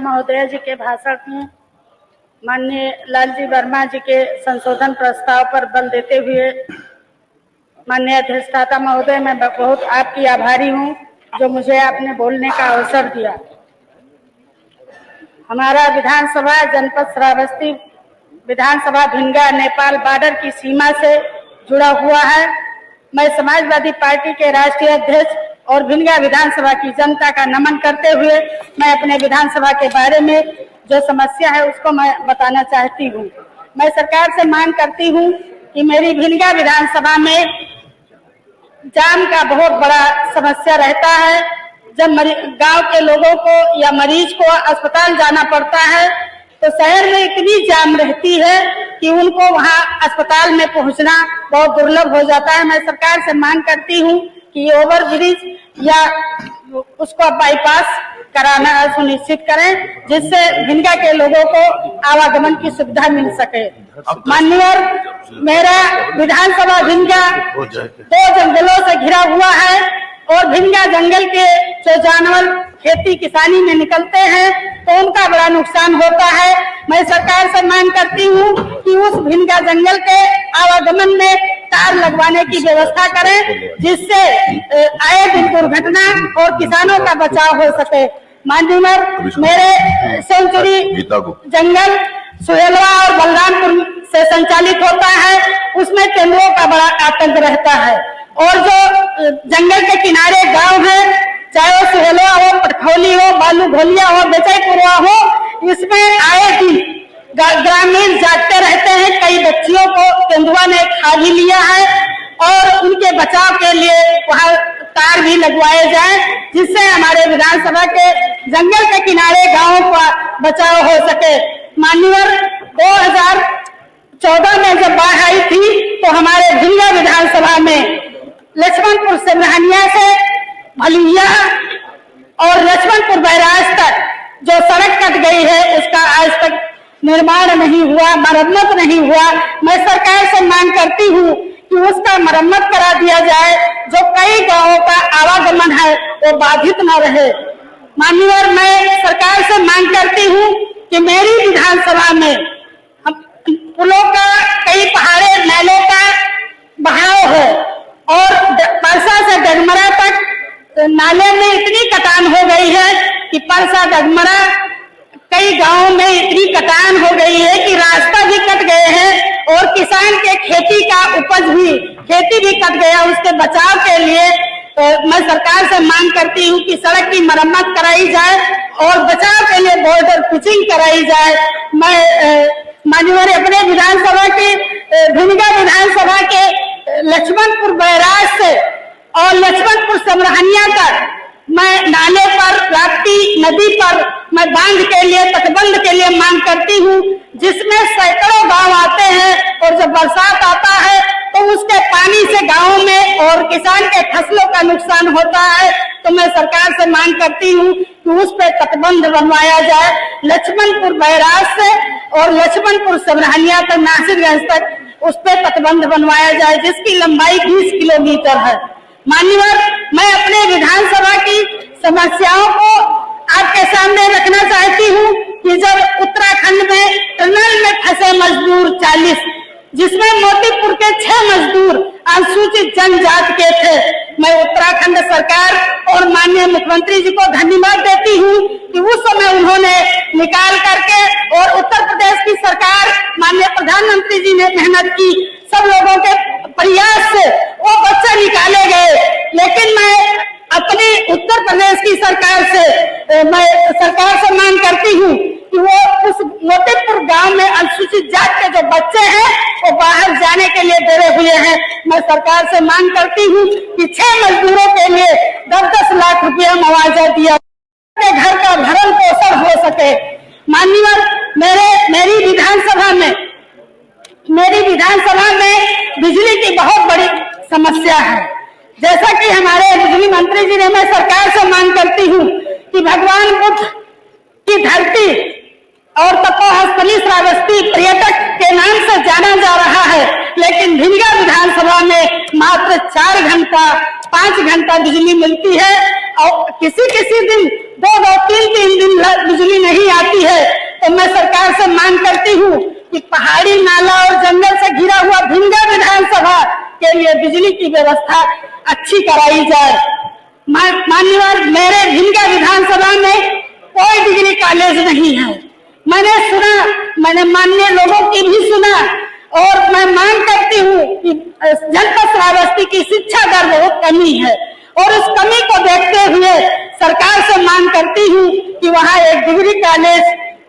महोदय जी के भाषण में माननीय लालजी वर्मा जी के संशोधन प्रस्ताव पर बल देते हुए माननीय अधिष्ठाता महोदय, मैं बहुत आपकी आभारी हूं जो मुझे आपने बोलने का अवसर दिया। हमारा विधानसभा जनपद श्रावस्ती विधानसभा भिनगा नेपाल बॉर्डर की सीमा से जुड़ा हुआ है। मैं समाजवादी पार्टी के राष्ट्रीय अध्यक्ष और भिनगा विधानसभा की जनता का नमन करते हुए मैं अपने विधानसभा के बारे में जो समस्या है उसको मैं बताना चाहती हूँ। मैं सरकार से मांग करती हूँ कि मेरी भिनगा विधानसभा में जाम का बहुत बड़ा समस्या रहता है। जब गांव के लोगों को या मरीज को अस्पताल जाना पड़ता है तो शहर में इतनी जाम रहती है कि उनको वहां अस्पताल में पहुंचना बहुत दुर्लभ हो जाता है। मैं सरकार से मांग करती हूं कि ओवर ब्रिज या उसको बाईपास कराना सुनिश्चित करें जिससे भिनगा के लोगों को आवागमन की सुविधा मिल सके। माननीय, मेरा विधानसभा भिनगा 2 जंगलों से घिरा हुआ है और भिनगा जंगल के जो जानवर खेती किसानी में निकलते हैं तो उनका बड़ा नुकसान होता है। मैं सरकार से मांग करती हूँ कि उस भिनगा जंगल के आवागमन में तार लगवाने की व्यवस्था करें जिससे आए दिन दुर्घटना और किसानों का बचाव हो सके। माननीय, मेरे सेंचुरी जंगल सुहेलवा और बलरामपुर से संचालित होता है, उसमें तेंदुओं का बड़ा आतंक रहता है और जो जंगल के किनारे गांव है, चाहे वो सुहेलवा हो, पटखौली हो, बालू घोलिया हो, बेचैपुरवा हो, इसमें आए दिन ग्रामीण जागते रहते हैं। कई बच्चियों को तेंदुआ ने खा भी लिया है और उनके बचाव के लिए वहाँ तार भी लगवाए जाए जिससे हमारे विधानसभा के जंगल के किनारे गांवों का बचाव हो सके। माननीय, 2014 में जब बाढ़ आई थी तो हमारे भिनगा विधानसभा में लक्ष्मणपुर सिमरहनिया से भलिया और लक्ष्मणपुर बैराज तक जो सड़क कट गई है उसका आज तक निर्माण नहीं हुआ, मरम्मत नहीं हुआ। मैं सरकार से मांग करती हूँ कि उसका मरम्मत करा दिया जाए, जो कई गांवों का आवागमन है वो बाधित न रहे। माननीय, मैं सरकार से मांग करती हूँ कि मेरी विधानसभा में पुलों का, कई पहाड़े नालों का बहाव है और परसा से डगमरा तक नाले में इतनी कटान हो गई है कि परसा डगमरा कई गांवों में इतनी कटान हो गई है कि रास्ता भी कट गए हैं और किसान के खेती का उपज भी, खेती भी कट गया। उसके बचाव के लिए मैं सरकार से मांग करती हूँ कि सड़क की मरम्मत कराई जाए और बचाव के लिए बॉर्डर पिचिंग कराई जाए। मैं माननीय अपने विधानसभा के भिनगा विधानसभा के लक्ष्मणपुर बैराज से और लक्ष्मणपुर समरहनिया तक मैं नाले पर, राप्ती नदी पर मैं बांध के लिए, तटबंध के लिए मांग करती हूँ जिसमें सैकड़ों गांव आते हैं और जब बरसात आता है तो उसके पानी से गांवों में और किसान के फसलों का नुकसान होता है। तो मैं सरकार से मांग करती हूँ कि उस पर तटबंध बनवाया जाए लक्ष्मणपुर बैराज से और लक्ष्मणपुर समरहनिया तक, नासिरगंज तक उस पर तटबंध बनवाया जाए जिसकी लंबाई 20 किलोमीटर है। माननीय, मैं अपने विधानसभा की समस्याओं को आपके सामने रखना चाहती हूँ कि जब उत्तराखंड में टनल में फंसे मजदूर 40, जिसमें मोतीपुर के 6 मजदूर अनुसूचित जनजाति के थे, मैं उत्तराखंड सरकार और माननीय मुख्यमंत्री जी को धन्यवाद देती हूँ कि उस समय उन्होंने निकाल करके और उत्तर प्रदेश की सरकार, माननीय प्रधानमंत्री जी ने मेहनत की, सब लोगों के प्रयास से वो बच्चे निकाले गए। लेकिन मैं अपनी उत्तर प्रदेश की सरकार से मांग करती हूँ कि वो उस मोतीपुर गांव में अनुसूचित जाति के जो बच्चे हैं वो बाहर जाने के लिए डरे हुए हैं। मैं सरकार से मांग करती हूँ कि 6 मजदूरों के लिए 10-10 लाख रुपया मुआवजा दिया, घर का भरण पोषण हो सके। माननीय, मेरी विधानसभा में बिजली की बहुत बड़ी समस्या है। जैसा कि हमारे बिजली मंत्री जी ने, मैं सरकार से मांग करती हूँ कि भगवान बुद्ध की धरती और तपोस्थली श्रावस्ती पर्यटक के नाम से जाना जा रहा है, लेकिन भिनगा विधानसभा में मात्र 4 घंटा 5 घंटा बिजली मिलती है और किसी दिन 2-3 दिन बिजली नहीं तो मैं सरकार से मांग करती हूँ कि पहाड़ी नाला और जंगल से घिरा हुआ भिंगा विधानसभा के लिए बिजली की व्यवस्था अच्छी कराई जाए। मान्यवर, मेरे भिंगा विधानसभा में कोई डिग्री कॉलेज नहीं है। मैंने माननीय लोगों की भी सुना और मैं मांग करती हूँ कि जनपद श्रावस्ती की शिक्षा दर बहुत कमी है और उस कमी को देखते हुए सरकार से मांग करती हूँ कि वहाँ एक डिग्री कॉलेज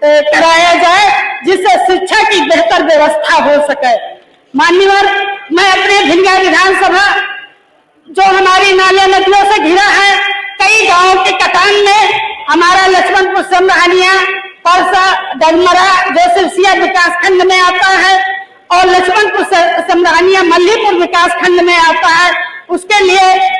कराया जाए जिससे शिक्षा की बेहतर व्यवस्था हो सके। मान्यवर, मैं अपने भिंगा विधानसभा जो हमारी नाले नदियों से घिरा है, कई गांवों के कटान में हमारा लक्ष्मणपुर समरानिया, परसा, डगमरा जो सिरसिया विकास खंड में आता है और लक्ष्मणपुर समरानिया मल्लीपुर विकास खंड में आता है, उसके लिए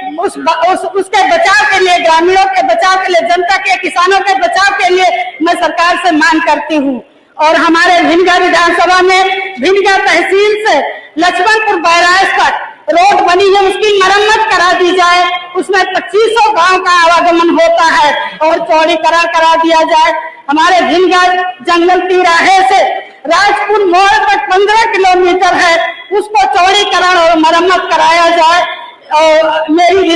उसके बचाव के लिए, ग्रामीणों के बचाव के लिए, जनता के, किसानों के बचाव के लिए मैं सरकार से मांग करती हूँ। और हमारे भिंगा विधानसभा में भिंगा तहसील से लक्ष्मणपुर बैराज तक रोड बनी है, उसकी मरम्मत करा दी जाए। उसमें 2500 गांव का आवागमन होता है और चौड़ीकरण करा दिया जाए। हमारे भिंगा जंगल तिराहे से राजपुर मोड़ तक 15 किलोमीटर है, उसको चौड़ीकरण और मरम्मत कराया जाए। और मेरी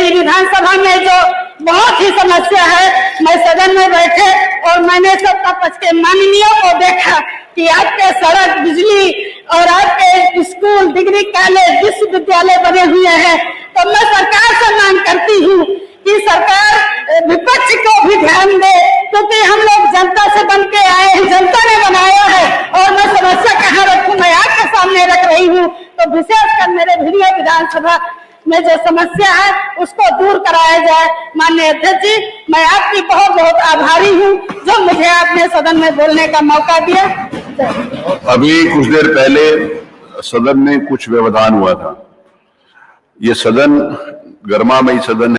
विधानसभा में जो बहुत ही समस्या है, मैं सदन में बैठे और मैंने सबका पक्ष के माननीयों को देखा कि आपके सड़क, बिजली और आपके स्कूल, डिग्री कॉलेज, विश्वविद्यालय बने हुए हैं, तो मैं सरकार से मांग करती हूँ कि सरकार विपक्ष को भी ध्यान दे, क्योंकि हम लोग जनता से बन के आए हैं, जनता ने बनाया है और मैं समस्या कहाँ रखूं, मैं आपके सामने रख रही हूँ। तो विशेषकर मेरे भिंगा विधानसभा में जो समस्या है उसको दूर कराया जाए। माननीय अध्यक्ष जी, मैं आपकी बहुत बहुत आभारी हूँ जो मुझे आपने सदन में बोलने का मौका दिया। अभी कुछ देर पहले सदन में कुछ व्यवधान हुआ था। ये सदन गर्मामयी सदन